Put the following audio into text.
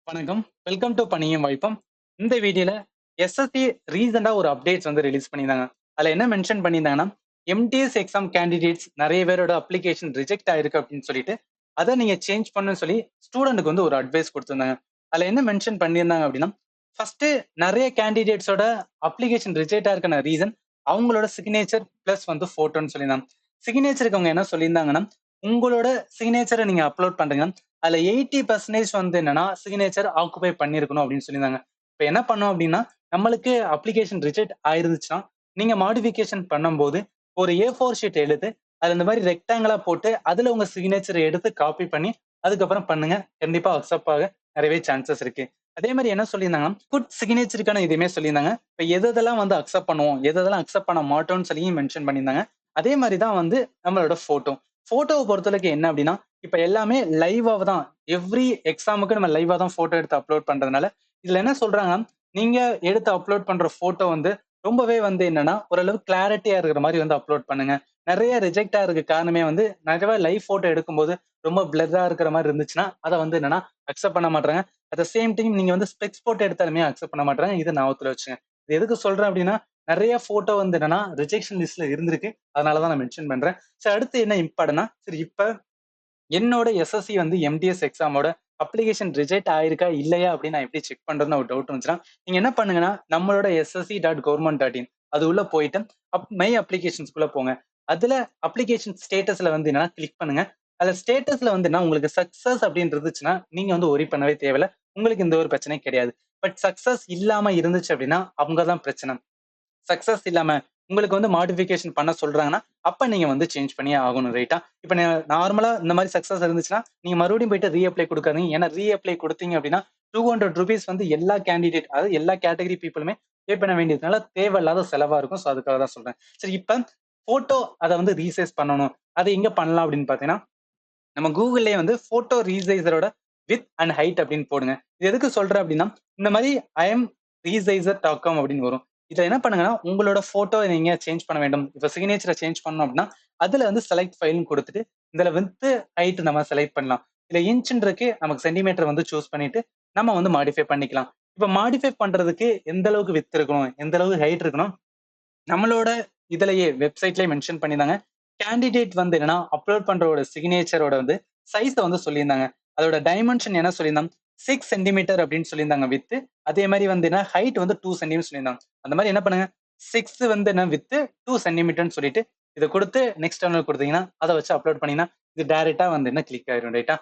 வணக்கம். Welcome to பணியும் வாய்ப்பும். இந்த வீடியோல எஸ்எஸ்சி ரீசென்ட்டா ஒரு அப்டேட்ஸ் வந்து ரிலீஸ் பண்ணியிருந்தாங்க. அதுல என்ன மென்ஷன் பண்ணியிருந்தாங்கன்னா, எம்டிஎஸ் எக்ஸாம் கேண்டிடேட்ஸ் நெறைய பேரோட அப்ளிகேஷன் ரிஜெக்ட் ஆயிருக்கு அப்படின்னு சொல்லிட்டு, அத நீங்க சேஞ்ச் பண்ணணும்னு சொல்லி ஸ்டூடண்ட்க்கு வந்து ஒரு அட்வைஸ் குடுத்திருந்தாங்க. அதுல என்ன மென்ஷன் பண்ணியிருந்தாங்க அப்படின்னா, ஃபர்ஸ்ட்டு நெறைய கேண்டிடேட்ஸோட அப்ளிகேஷன் ரிஜெக்ட் ஆயிருக்கான ரீசன் அவங்களோட சிக்னேச்சர் பிளஸ் வந்து ஃபோட்டோன்னு சொல்லியிருந்தாங்க. சிக்னேச்சருக்கு அவங்க என்ன சொல்லியிருந்தாங்கன்னா, உங்களோட சிக்னேச்சர நீங்க அப்லோட் பண்றீங்க. அதுல 80% வந்து என்னன்னா, சிக்னேச்சர் ஆக்குபை பண்ணியிருக்கணும் அப்படின்னு சொல்லியிருந்தாங்க. இப்ப என்ன பண்ணோம் அப்படின்னா, நம்மளுக்கு அப்ளிகேஷன் ரிஜெக்ட் ஆயிருந்துச்சுன்னா, நீங்க மாடிஃபிகேஷன் பண்ணும்போது, ஒரு A4 ஷீட் எடுத்து, அதுல இந்த மாரி ரெக்டாங்கிளா போட்டு, அதுல உங்க சிக்னேச்சர எடுத்து காப்பி பண்ணி, அதுக்கப்புறம் பண்ணுங்க. கண்டிப்பா அக்செப்ட் ஆக நெறையவே சான்சஸ் இருக்கு. அதே மாரி என்ன சொல்லியிருந்தாங்கன்னா, குட் சிக்னேச்சருக்கான இதுவுமே சொல்லியிருந்தாங்க. இப்ப எதெல்லாம் வந்து அக்செப்ட் பண்ணுவோம், எதெல்லாம் அக்செப்ட் பண்ண மாட்டோம்ன்னு சொல்லியும் மென்ஷன் பண்ணியிருந்தாங்க. அதே மாரி தான் வந்து நம்மளோட ஃபோட்டோ. ஃபோட்டோவ பொறுத்தவரைக்கும் என்ன அப்படின்னா, இப்ப எல்லாமே லைவா தான். எவ்ரி எக்ஸாமுக்கு நம்ம லைவா தான் ஃபோட்டோ எடுத்து அப்லோட் பண்றதுனால, இதுல என்ன சொல்றாங்கன்னா, நீங்க எடுத்து அப்லோட் பண்ற ஃபோட்டோ வந்து ரொம்பவே வந்து என்னன்னா, ஓரளவு கிளாரிட்டியா இருக்கிற மாரி வந்து அப்லோட் பண்ணுங்க. நெறைய ரிஜெக்ட் ஆகுறதுக்கு காரணமே வந்து, நெறையவா லைவ் ஃபோட்டோ எடுக்கும்போது ரொம்ப பிளர்ரா இருக்கிற மாரி இருந்துச்சுன்னா, அத வந்து என்னன்னா அக்செப்ட் பண்ண மாட்றாங்க. அட் த சேம் டைம் நீங்க வந்து ஸ்பெக்ஸ் போட்டு எடுத்தாலுமே அக்செப்ட் பண்ண மாட்றாங்க. இத ஞாபகத்துல வச்சுக்கங்க. இது எதுக்கு சொல்றேன் அப்டின்னா, நெறைய ஃபோட்டோ வந்து என்னன்னா, ரிஜெக்ஷன் லிஸ்ட்ல இருந்திருக்கு. அதனால தான் நான் மென்ஷன் பண்றேன். சோ அடுத்து என்ன இம்பார்ட்டன்ட்னா, சரி இப்ப என்னோட எஸ்எஸ்சி வந்து எம்டிஎஸ் எக்ஸாமோட அப்ளிகேஷன் ரிஜெக்ட் ஆயிருக்கா, இல்லையா அப்படின்னு நான் எப்படி செக் பண்றதுன்னு ஒரு டவுட் வந்துச்சுன்னா, நீங்க என்ன பண்ணுங்கன்னா, நம்மளோட SSC.government.in அது உள்ள போயிட்டு, மை அப்ளிகேஷன்ஸ்குள்ள போங்க. அதுல அப்ளிகேஷன் ஸ்டேட்டஸ்ல வந்து என்னன்னா கிளிக் பண்ணுங்க. அதுல ஸ்டேட்டஸ்ல வந்துன்னா உங்களுக்கு சக்சஸ் அப்படின்னு இருந்துச்சுன்னா, நீங்க வந்து வொரி பண்ணவே தேவையில்ல. உங்களுக்கு எந்த ஒரு பிரச்சனையும் கிடையாது. பட் சக்சஸ் இல்லாம இருந்துச்சு அப்படின்னா, அவங்க தான் பிரச்சனை. சக்சஸ் இல்லாம உங்களுக்கு வந்து மாடிஃபிகேஷன் பண்ண சொல்றாங்கன்னா, அப்ப நீங்க வந்து சேஞ்ச் பண்ணியே ஆகணும் ரைட்டா? இப்ப நார்மலா இந்த மாரி சக்சஸ் இருந்துச்சுன்னா, நீங்க மறுபடியும் போயிட்டு அப்ளை குடுக்காதீங்க. ஏன்னா அப்ளை குடுத்தீங்க அப்டின்னா, ₹200 வந்து எல்லா கேண்டிடேட் அதாவது எல்லா கேட்டகரி பீப்பிளுமே பே பண்ண வேண்டியதுனால தேவையில்லாத செலவா இருக்கும். சோ அதுக்காக தான் சொல்றேன். சரி இப்ப ஃபோட்டோ அத வந்து ரீசைஸ் பண்ணணும். அத எங்க பண்ணலாம் அப்படின்னு பார்த்தீங்கன்னா, நம்ம கூகுள்லயே வந்து ஃபோட்டோ ரீசைசரோட விட்த் அண்ட் ஹைட் அப்படின்னு போடுங்க. இது எதுக்கு சொல்றேன் அப்படின்னா, இந்த மாரி imresizer.com அப்படின்னு வரும். இதுல என்ன பண்ணுங்கன்னா, உங்களோட ஃபோட்டோ நீங்க சேஞ்ச் பண்ண வேண்டும். இப்ப சிக்னேச்சர சேஞ்ச் பண்ணணும் அப்படின்னா, அதுல வந்து செலக்ட் ஃபைல்ன்னு குடுத்துட்டு, இதுல விட்த், ஹைட் நம்ம செலக்ட் பண்ணலாம். இதுல இன்ச்ன்னு இருக்கு. நமக்கு சென்டிமீட்டர் வந்து சூஸ் பண்ணிட்டு, நம்ம வந்து மாடிஃபை பண்ணிக்கலாம். இப்ப மாடிஃபை பண்றதுக்கு எந்த அளவுக்கு விட்த் இருக்கணும், எந்த அளவுக்கு ஹைட் இருக்கணும், நம்மளோட இதுலயே வெப்சைட்லயே மென்ஷன் பண்ணியிருந்தாங்க. கேண்டிடேட் வந்து என்னன்னா, அப்லோட் பண்றவோட சிக்னேச்சரோட வந்து சைஸ வந்து சொல்லியிருந்தாங்க. அதோட டைமென்ஷன் என்ன சொல்லியிருந்தாங்க, 6 சென்டிமீட்டர் அப்படின்னு சொல்லியிருந்தாங்க விட்த். அதே மாரி வந்து என்ன ஹைட் வந்து 2 சென்டிமீட்டர் சொல்லியிருந்தாங்க. அந்த மாரி என்ன பண்ணுங்க, 6 வந்து என்ன விட்த், 2 சென்டிமீட்டர்ன்னு சொல்லிட்டு, இத குடுத்து நெக்ஸ்ட் குடுத்தீங்கன்னா, அத வச்சு அப்லோட் பண்ணீங்கன்னா, இது டைரக்ட்டா வந்து என்ன கிளிக் ஆயிரும் ரைட்டா?